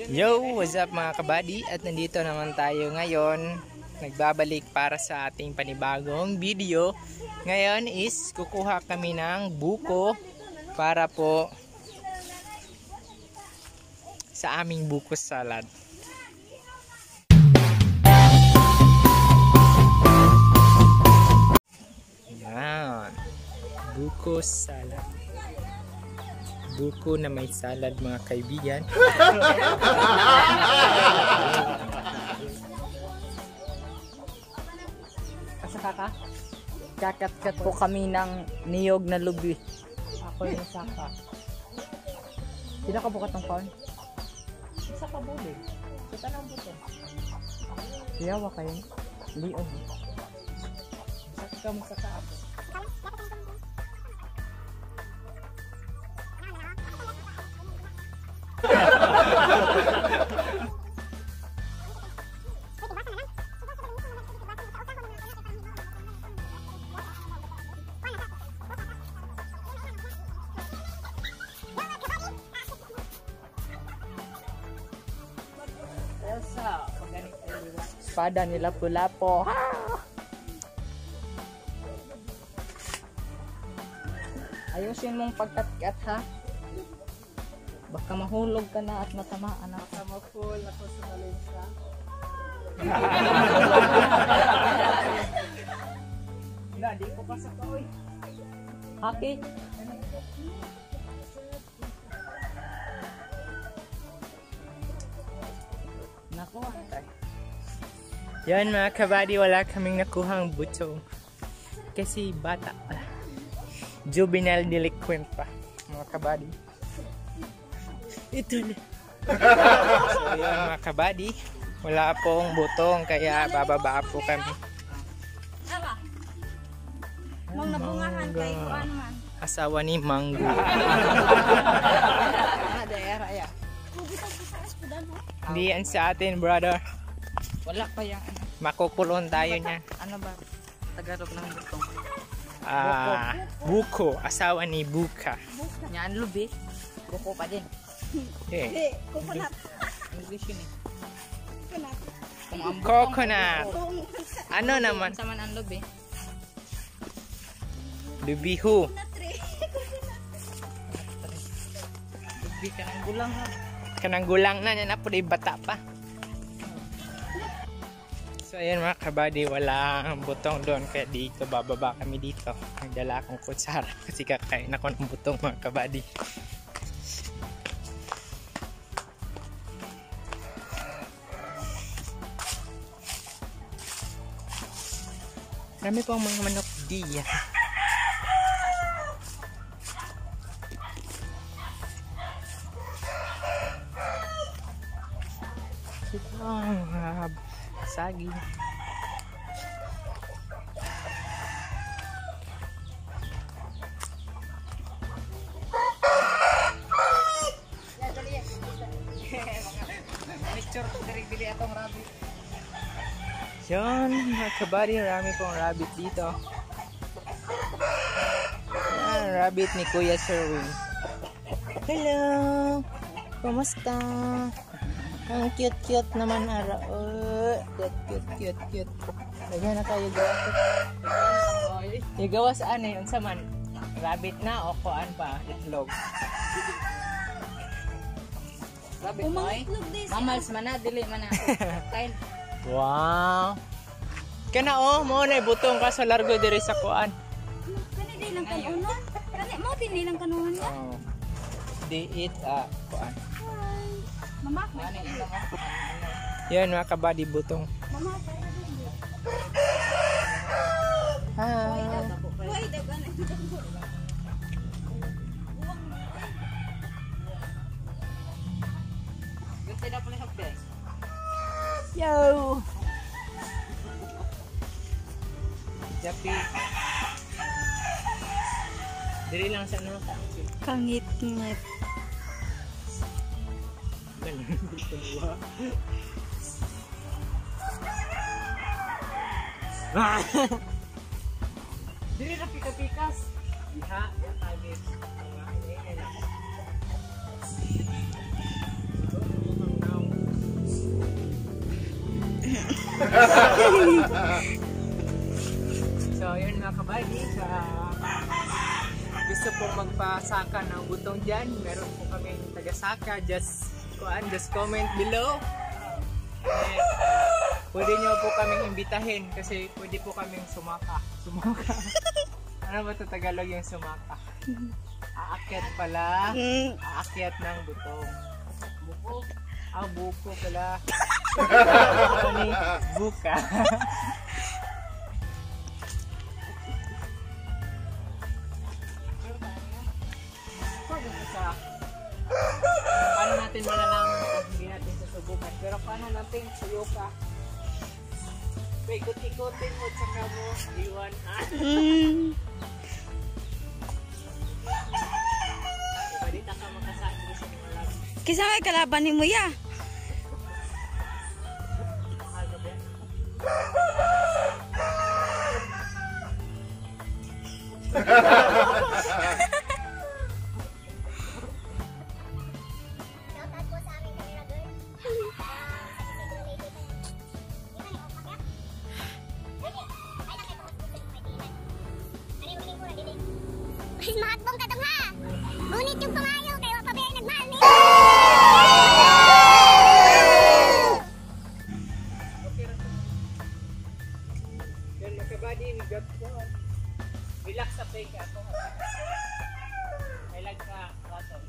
Yo, what's up mga kabady? At nandito naman tayo ngayon. Nagbabalik para sa ating panibagong video. Ngayon is kukuha kami ng buko para po sa aming buko salad. Yan. Buko salad. Buko na may salad mga kaibigan. Kasaka? Kakat-kat po kami ng niyog na lubi. Ako yung saka. Sila ka bukat ng paon? Isa ka buli. Kita lang buto. Siyawa kayo. Liog. Saka mo sa kaabo. Espada nila pula po. Ayusin mong pagkat-kat ha. Baka mahulog ka na at matamaan na. Baka ma-full ako sa malinsa. Wala, di ko pa sa kaoy. Haki. Naku, antay. Yan mga kabady, wala kaming nakuhang buto. Kasi bata pa. Juvenile delinquent pa mga kabady. Ito na. So yun mga kabady, wala pong butong kaya bababa po kami. Mong nabungahan kay kuan man. Asawa ni Manggo. Hindi yan sa atin, brother. Wala pa yung ano. Makukulon tayo niya. Ano ba? Tagalog ng butong. Buko. Asawa ni Buka. Yan, lubi. Buko pa din. Okay. Coconut. English yun eh. Coconut. Coconut. Ano naman? Saman ang lubi. Lubihu. Lubi ka ng gulang ha. Kanang gulang na yan na po bata pa. So ayan mga kabady, walang butong doon kaya dito bababa kami dito. Nagdala akong kutsara kasi kakain ako ng butong mga kabady. Marami pang mga manok diyan. Ito ang saging. Yan, mga kabady, marami pong rabbit dito. Yan, rabbit ni Kuya Sherwin. Hello! Kumusta? Ang cute-cute naman ara. Cute. Lagyan na tayo gawa. Igawa saan eh? Unsa man? Rabbit na o kuan pa? Itlog. Rabbit mo eh. Mamals man na, dili man na. Kain. Wow! Kana o, mo na butong ka sa largo diri sa kuan. Kani din lang kanunon. Kani mo din lang kanunon niya. Oh. They eat kuan. Mama, Yan mga kabady, butong. mama. Hi! Wait, dagan. Gusto na pala hapde. Yo! Japi. Diri lang sa ano? Kangit-ngit. Dili na pika-pikas. Diha, ya tayo. So, yun mga kabady. Sa gusto pong magpasaka ng butong dyan, meron po kami taga-saka. Just comment below. And, pwede nyo po kaming imbitahin kasi pwede po kaming sumaka. Sumaka. Ano ba ito Tagalog yung sumaka? Aakyat pala. Aakyat ng butong. Buko. Ah, buko pala. Ano ni buka. Paano natin malalaman kung hindi natin susubukan? Pero paano natin suyuka? Ikot-ikotin mo tsaka mo iwan. Balita ka makasaan mo sa mga labi. Kisa may kalaban ni mo ya. Mahal ka ba yan? Mahatbong ka dong ha! Ngunit yung pangayo kayo pa ba nagmahal ni? Yan mga kabady, migat ko. Relax sa play ka ako. May lag ka, rato.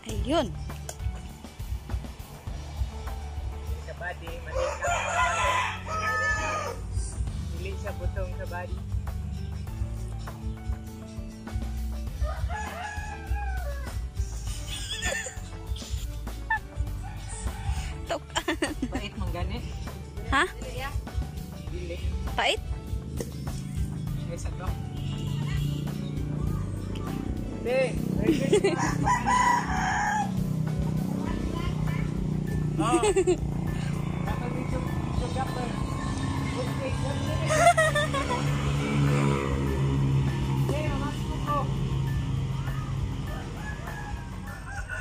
Ayun. Kabady, mali ka. Pili siya butong kabady. Tok. Bait mong ganit. Ha? Dili. Pait? May sato. Hindi. Oh. Nakabit yung gapper. Okay.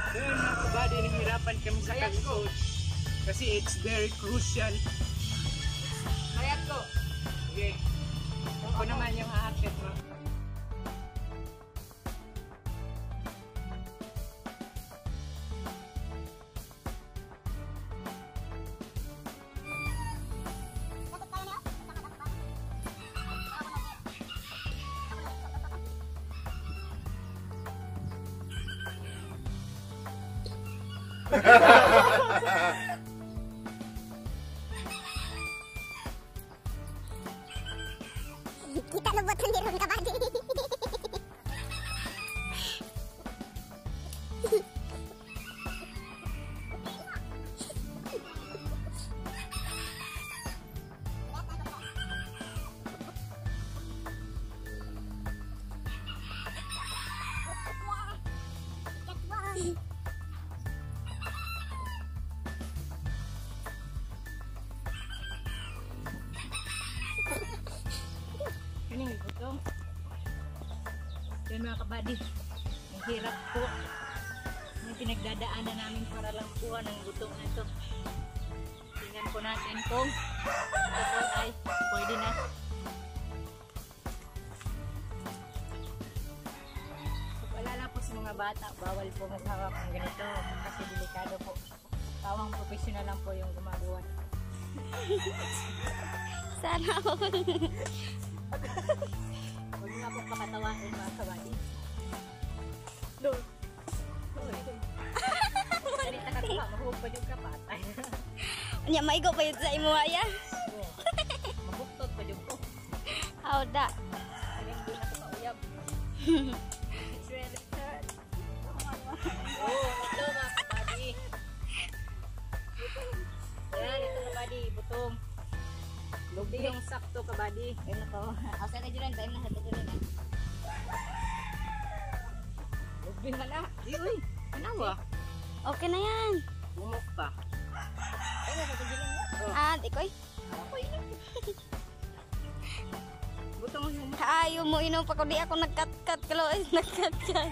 Then, mga kabady, nahihirapan kami sa pag-coach. Kasi it's very crucial. Mayat ko. Okay. Ako naman yung aakit mo. Kita lubutan di ron kabady. Kaning butong. Yan mga kabady. Ang hirap po. May pinagdadaanan namin para lang kuha ng butong na ito. Tingnan po natin kung ito po ay pwede na. Pag-alala po sa mga bata, bawal po maghawak ng ganito kasi delikado po. Tawang professional lang po yung gumagawa. Sana ako. Huwag nga pong pakatawain mga kabady. Doon. Ganita ka pa, mahuhog pa yung kapatay. Anya maigo pa yun sa imo aya. Mabuktot pa yung ko. How da? Hindi na ito mauyab. It's really hard. Oh, ito mga kabady. Yan, ito kabady, butong. Lugdi yung sakto kabady. Ayun ako. Asa na dyan, tayo na. Lugdi Bingala. Di, uy. Kanawa. Okay na yan. Bumok pa. Ay, nagkakagilan mo. Ah, di koy. Butong mo yun. Ayaw mo inom pa ko di ako nagkat-kat kalo nagkat-kat.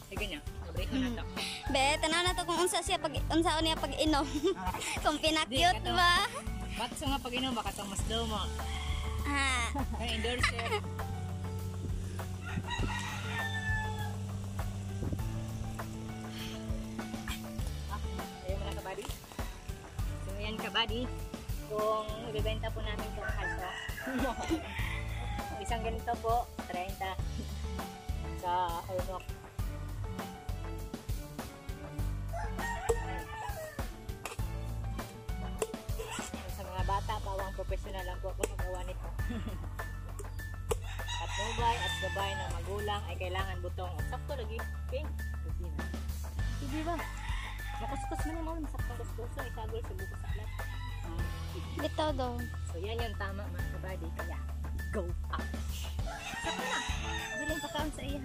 Sige niya. Break ko na to. Be, tanaw na to kung unsa niya pag inom. Kung pinakyut Di, kato. ba? Ba't sa nga pag-inom, baka itong mas daw mo. Ha. Ang endorser. Ayaw mo na kabady? So yan kabady. Kung ibibenta po namin itong halto. Isang ganito po, 30 sa Ormoc. Sa mga bata, pawang professional lang po ako magawa nito. At mobile at gabay ng magulang ay kailangan butong. Sakto lagi. Okay? Hindi ba? Makuskus man yung mga saktong kuskuso ay sagol sa buko sa klat. Bitaw daw. So yan yung tama mga kabady. Kaya go up. Sakto na. Bilang pagkaon sa iya.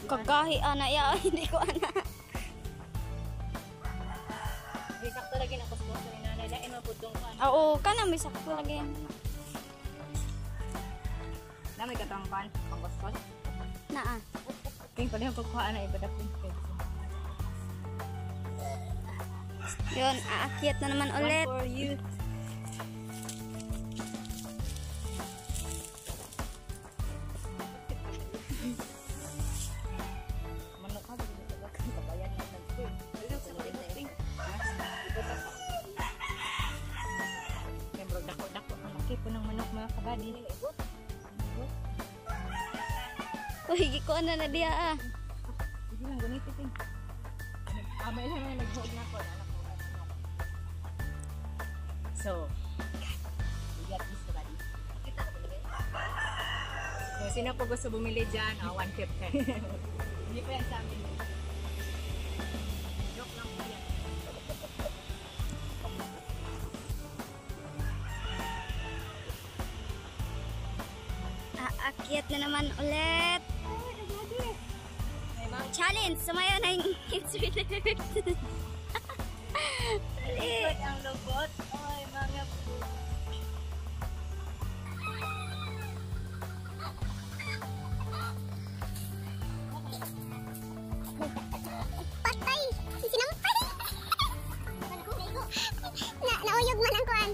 Kagahi ana ya, hindi ko ana. Hindi sakto lagi ng kuskuso ni nanay. Lain maputong ko. Oo, kana may sakto lagi. Na may katang pan. Pangkuskus. Naa. Kaya pala yung kukuhaan na iba na po. Yun, aakyat na naman ulit. One for you. Manok ka, hindi ka kabayan na nagpo. Ayun, sa pagdating. Siyempre, dako-dako. Ang laki po ng manok mga kabady. Uy, giko na diya ah. Hindi lang ganito ito. May lang na nag-hog na ko. So, we got this kabady. So, sino po gusto bumili dyan? 150. Hindi pa yan sa amin. Joke lang po yan. Aakyat na naman ulit. Challenge! Sumayo na yung kids related. Likod ang lubot. Ay, mga po. Patay! Sinampay! Nauyog man ang kuan.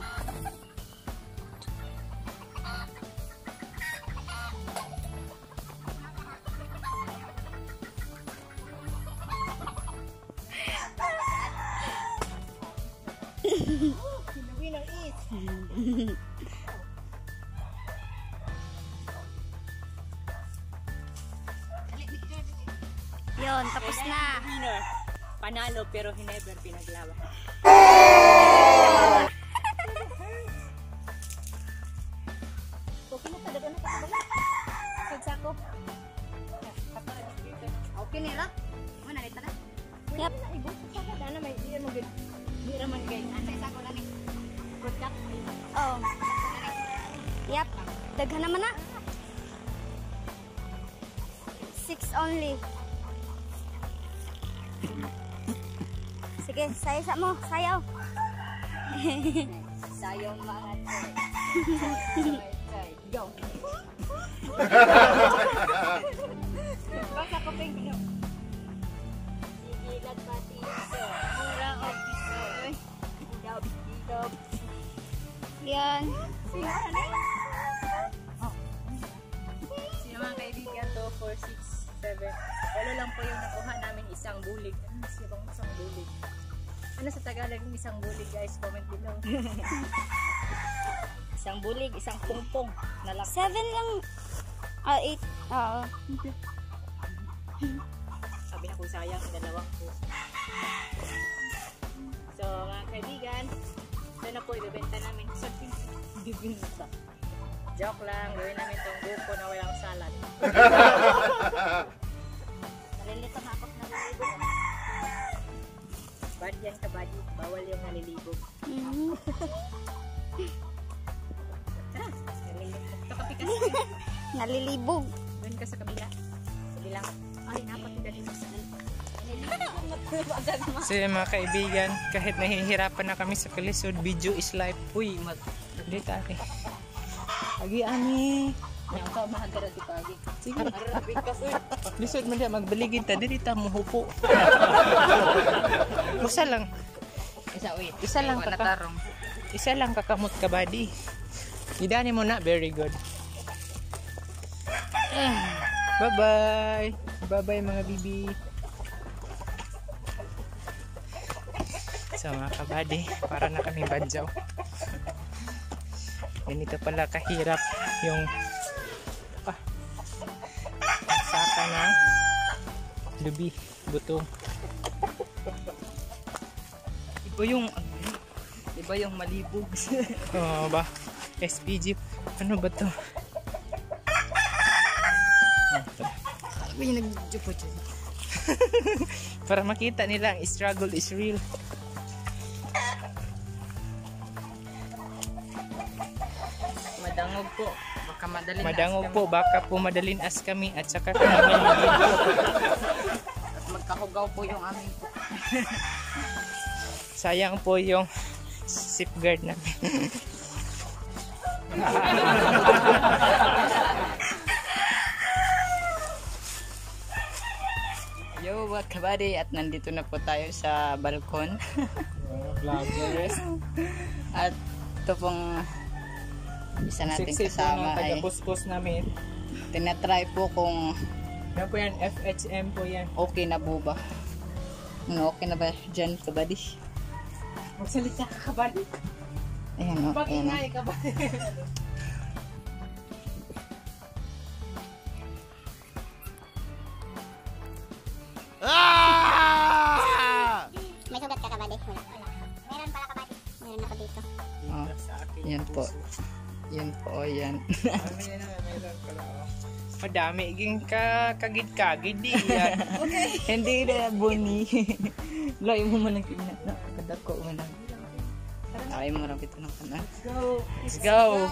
The winner is... Yun, tapos na. Winner. Panalo pero never pinaglawan. Okay na talaga na kakabala. Sagsako. Okay nila. Muna nito na. Yep. Ibo sa kada na may di mo gid. Di raman kay ante sa ko lang ni. Product. Oh. Yep. Daghan naman na. 6 only. Sige, sayo mo. Sayaw. Sayaw mga Go. Basta ko ping no. Sigilan pati so. Mura officer. Dab. Yan. Sino mga kaibigan to 4, 6, 7. Wala lang po yung nakuha namin isang bulig. Ano siya bang isang bulig? Ano sa Tagalog yung isang bulig guys? Comment below. Isang bulig, isang pungpong. 7 lang. 8. Oo. Sabi na ko sayang, dalawang po. So mga kaibigan, ito na po ibebenta namin. Sabi, bibinta. Joke lang, gawin namin itong buko na walang salad. Nalilito nga ako na nalilibog. Bad yan ka buddy, bawal yung nalilibog. Tara, nalilito. Ito kapikas. Nalilibog. Doon ka sa kabila. Kabilang. Ay, dapat hindi dito sa So yun, mga kaibigan, kahit nahihirapan na kami sa kalisod, video is life. Uy, hindi tayo. Agi ani. Yang ka mahagara di pagi. Sige. Lisod man diya, magbaligid ta. Dili ta muhupo. Isa lang. Isa lang Natarong. Isa lang kakamot ka body. Idani mo na, very good. Bye-bye. Bye-bye mga bibi. So mga kabady, para na kami badyaw. Ganito pala kahirap yung saka ng lubi, buto. Iba yung malibog. Oo ba? SPG. Ano ba to? Ano yung nag-jupo dyan? Para makita nila ang struggle is real. Madangog po. Baka madalin Madangog na po, baka po madalin as kami at saka kami at magkahugaw po yung aming po. sayang po yung safeguard namin. Yo, what kabady? At nandito na po tayo sa balkon. Vloggers. At ito pong isa nating Siksik po kasama ng ay taga-puspos namin. tinatry po kung Ano po yan? FHM po yan. okay na po ba. Ano, okay na ba dyan kabady? Magsalita ka kabady. Ayan o, ayan o. Pag-ingay kabady. May sugat ka kabady? Wala. Meron pala kabady. Meron ako dito. Oh, yan po. Yan po, yan. Madami ging kagid-kagid di yan. Hindi na, Bonnie. Loy mo man ang kinat na. Kadako mo lang. Ay mo lang ito ng kanan. Let's Let's go!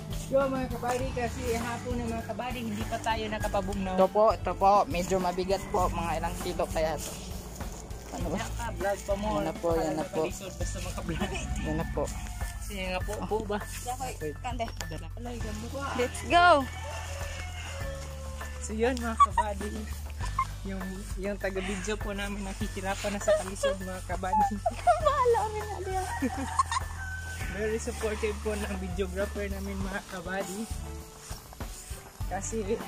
Let's go mga kabady, kasi hapon na mga kabady, hindi pa tayo nakapabugnaw. Ito po. Medyo mabigat po. Mga ilang kilo kaya ito. Ano ba? Vlog pa mo. Yan na po, yan na po. Basta makablog. Yan na po. Kasi nga po ba? Kante. Alay, gamuha. Let's go! So yun mga kabady, yung taga-video po namin nakikirapan na sa kalisod mga kabady. Very supportive po ng videographer namin mga kabady. Kasi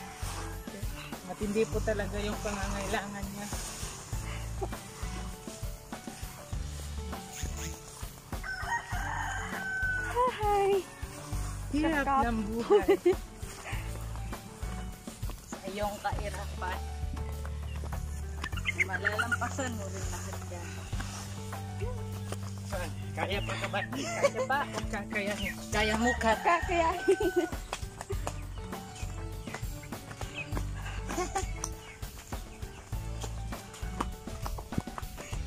matindi po talaga yung pangangailangan niya. Hirap ng buhay. Iyong kairapan. Malalampasan mo rin lahat yan. Kaya pa kabady? Kaya pa? O kakayanin? Kaya mo kakayahin.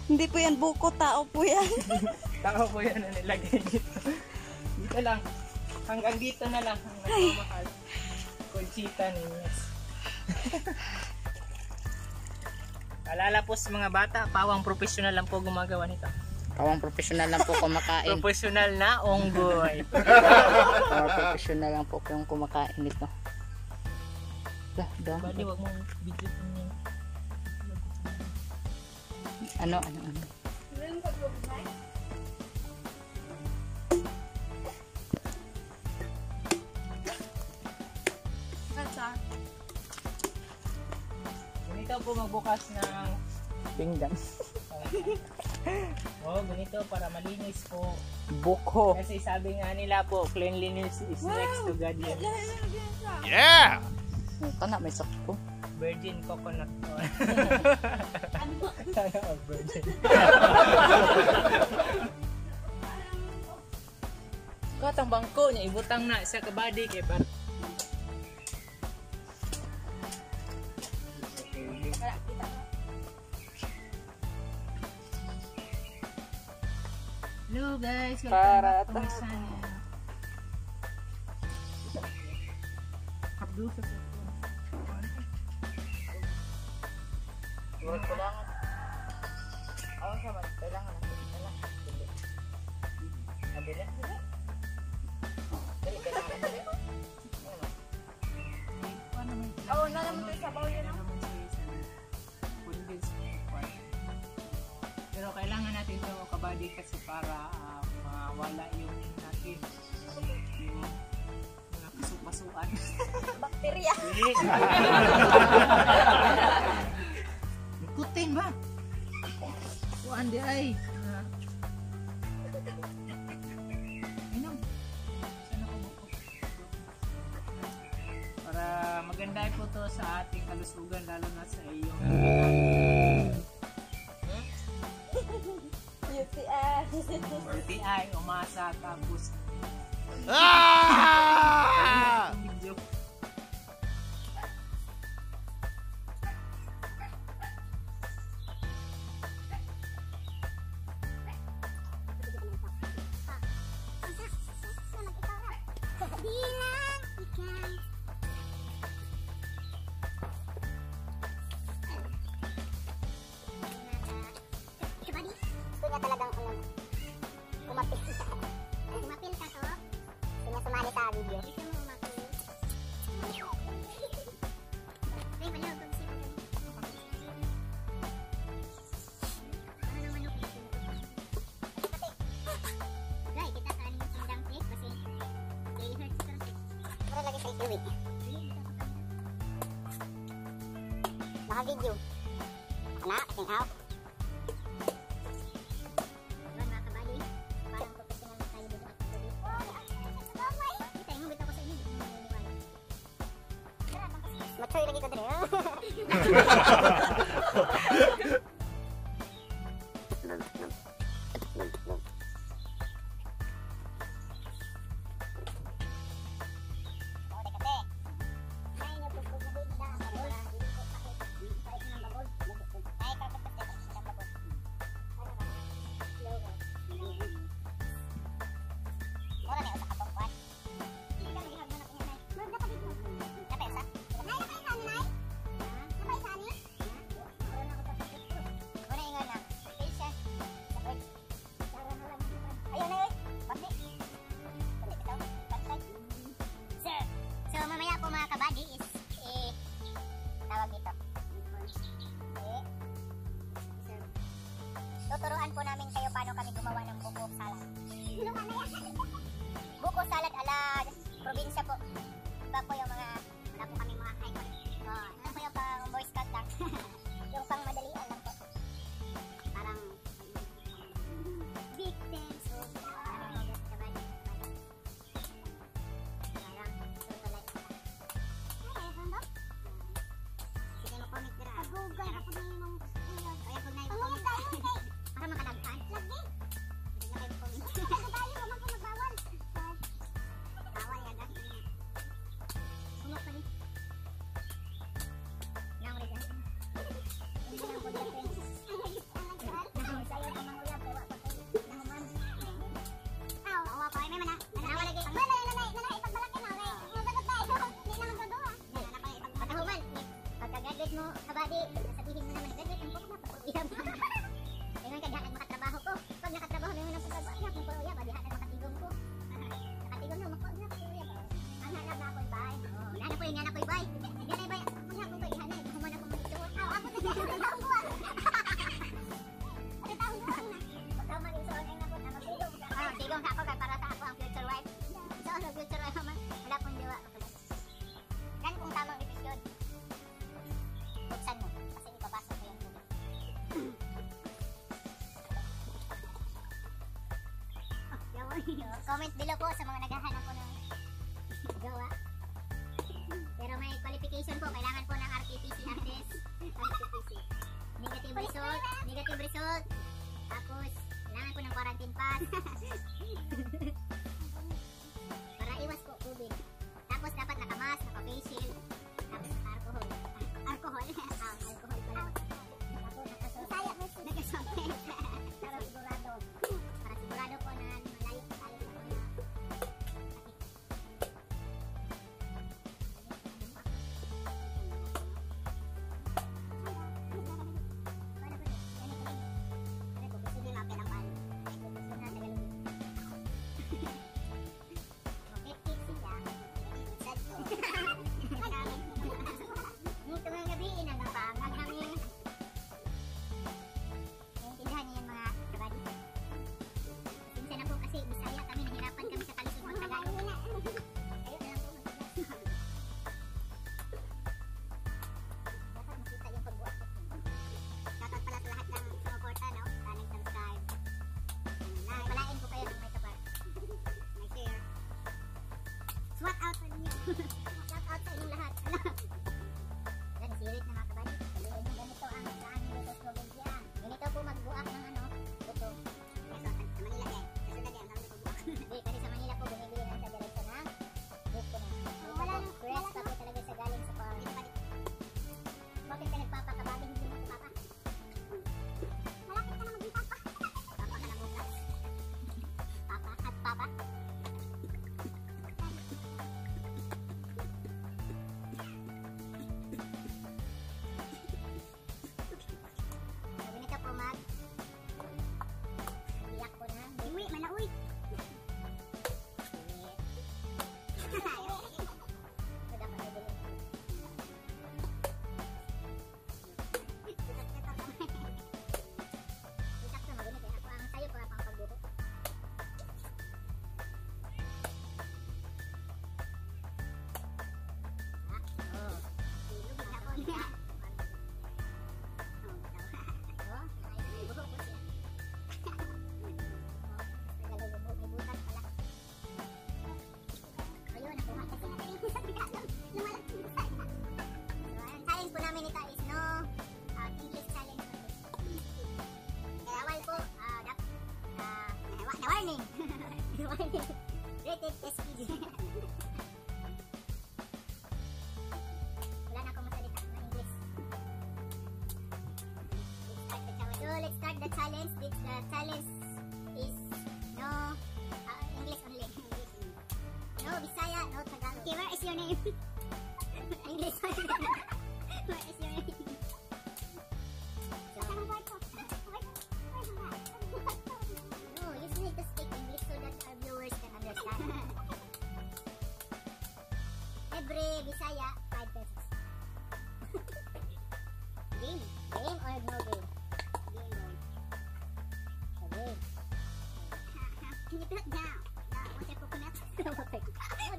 Hindi po yan buko, tao po yan. Tao po yan na nilagay dito. Dito lang. Hanggang dito na lang. Hanggang mahal. Conchita ni Yes. Alala po sa mga bata, pawang professional lang po gumagawa nito. Kawang professional lang po kumakain. Professional na onggoy. Kawang professional lang po yung kumakain nito. Bali, wag mong video niya. Ano? Ganito po magbukas ng pinggan. Oh, ganito para malinis po. Buko. Kasi sabi nga nila po, cleanliness is next to godliness. Ito na, may sakto. Virgin coconut oil. Virgin. Katang bangko niya, ibutang na sa kabady kay Bar. Hello guys, welcome back to my channel. Doon sa sasakyan. Huwag kailangan. Ako sa man, kailangan natin. Dili. Dili, kailangan dili. Oo, nalaman tayo sa baw yun. Pero kailangan natin ito kabady kasi para mawala yung natin yung mga pasok-pasukan. Bakterya. Ikutin ba? Kuan di ay. Inom. Sana ko buko. Para maganda po to sa ating kalusugan lalo na sa iyong UTI, umasa, tapos video. Bilang ikan. Kabady, gusto niya talagang umapil. Umapil ka to? Gusto niya sumali sa video. Gusto mo umapil? Ay, maliwag kong siya. Ano naman yung pili? Dahil kita kanin yung sindang cake kasi daily hurts ka rin. Pero lagi sa ikiwit. Naka-video. Anak, ating out. Diba mga kabali? Parang professional na tayo dito at pagdabi. Kita yung bitaw ko sa inyo. Hindi mo naniwala. Machoy lagi ko dali. So mamaya po mga kabady is tawag dito. Tuturuan po namin kayo paano kami gumawa ng buko salad. Buko salad ala probinsya po. Iba po yung mga, wala po kami mga icon. Ano po yung pang boy scout lang. Yung pang madalian lang po. Parang victims of kabady. Parang tutulay sila. Ay, ano? Sige mo comment dira. Agugan ako na yung kaya kung na para makalagpan. Lagi. Hindi na kayo comment. Tayo naman po magbawal. Bawal yan dahil. Sumok pa rin. Nang ulit yan. Hindi lang po dito. Nang sayo pa mga uyab. Kaya pa kayo. Nahuman. Awa pa. May mana. Nanawa lagi. Nanay. Ipagbalaki na. Masagot tayo. Hindi naman gaduha. Patahuman. Pagka-graduate mo, kabady, sabihin mo naman, graduate mo po na pag-uyab. Ngayon kadahan makatrabaho ko. Pag nakatrabaho na yun ang pagkaguyab, mo po uyab, adihan ang makatigong ko. Nakatigong na, makauyab ko uyab. Ang hanap na ako'y bay. Nana po yung nana ko'y bay. Yan ay bay, manghap ko ihan na, human ako magituot. Ako na siya, ang buwan. Ang taong buwan na. Pagkaman yung soon ay nabot na magtigong ka. Tigong ka ako para sa ako ang future wife. So, ang future wife naman, wala pong diwa. Yan kung tamang episode. Buksan mo, kasi ipabasa ko yung tubig. Comment below po sa mga naghahanap po ng gawa. Pero may qualification po, kailangan po ng RTPC artist. RTPC. Negative result. Tapos, kailangan po ng quarantine pass. Para iwas po COVID. Tapos, dapat nakamask, naka-face shield. Tapos, alcohol. Alcohol pala. Tapos, nakasote. Para sigurado. Para sigurado po na malayo tayo sa mga sakit. Shout out sa inyong lahat. Yan, sirit na mga kabady. Sabihin nyo, ganito ang saan nyo sa probinsya. Ganito po magbuak ng ano, buto. Sa Manila eh. Sa Manila ang tawag ko buak. Hindi, kasi sa Manila po bumibili ng sa diretso ng buko na. Fresh pa po talaga sa galing sa farm. Bakit ka nagpapakabady hindi mo papa? Malapit ka na mag-itak pa. Papa ka na bukas. Papa at papa. Sabi nito po mag biyak po na. Uy, manauy. Challenge po namin ito is no English challenge. Kaya awal po, na warning. Warning. Rated SPG. Wala na akong masalita na English. Let's start the challenge. The challenge is no English only. No Bisaya, no Tagalog. Okay, where is your name? English only. Where is your name? No, you need to speak English so that our viewers can understand. Every Bisaya, 5 pesos. Game? Game or no game? Game. Can you put it down? Water coconut? No,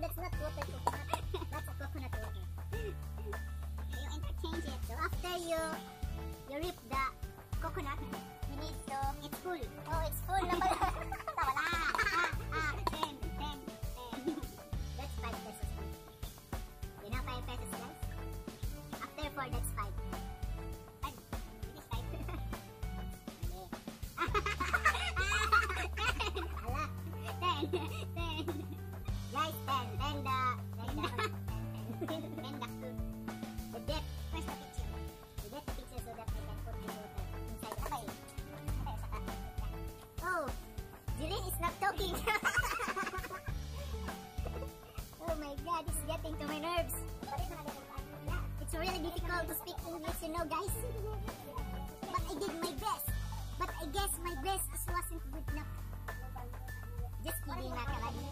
that's not water coconut. That's a coconut water. You interchange it. So after you rip the coconut, you need to, it's full. Oh, it's full na pala. Wala. 10. That's 5 pesos. You know 5 pesos, guys? After 4, that's 5. It is 5. Okay. 10. Guys, 10. The depth. First the picture. The depth picture so that I can put the water inside. Oh, Jilin is not talking. Oh my God, it's getting to my nerves. It's really difficult to speak English, you know, guys. But I did my best. But I guess my best wasn't good enough. Just kidding, mga kabady.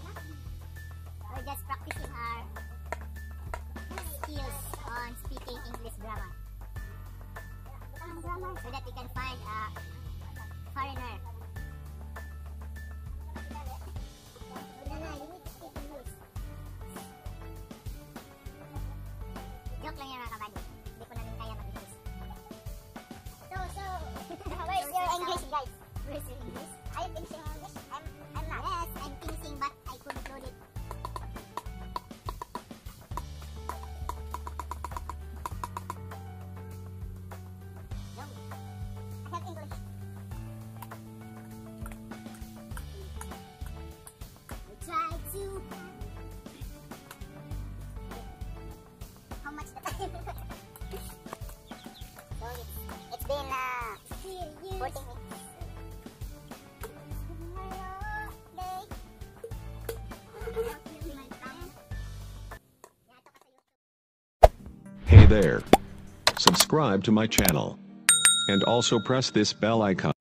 We're just practicing our skills on speaking English grammar. So that we can find a foreigner. You need to speak English. Joke lang yan, mga kabady. Hindi po namin kaya mag-English. Where's your English, guys? Where's your English? Are you finishing English? I'm not. Yes, I'm finishing, but I couldn't load it. No. I have English. We try to. How much the time? So it's been 14 minutes. Hey there. Subscribe to my channel. And also press this bell icon.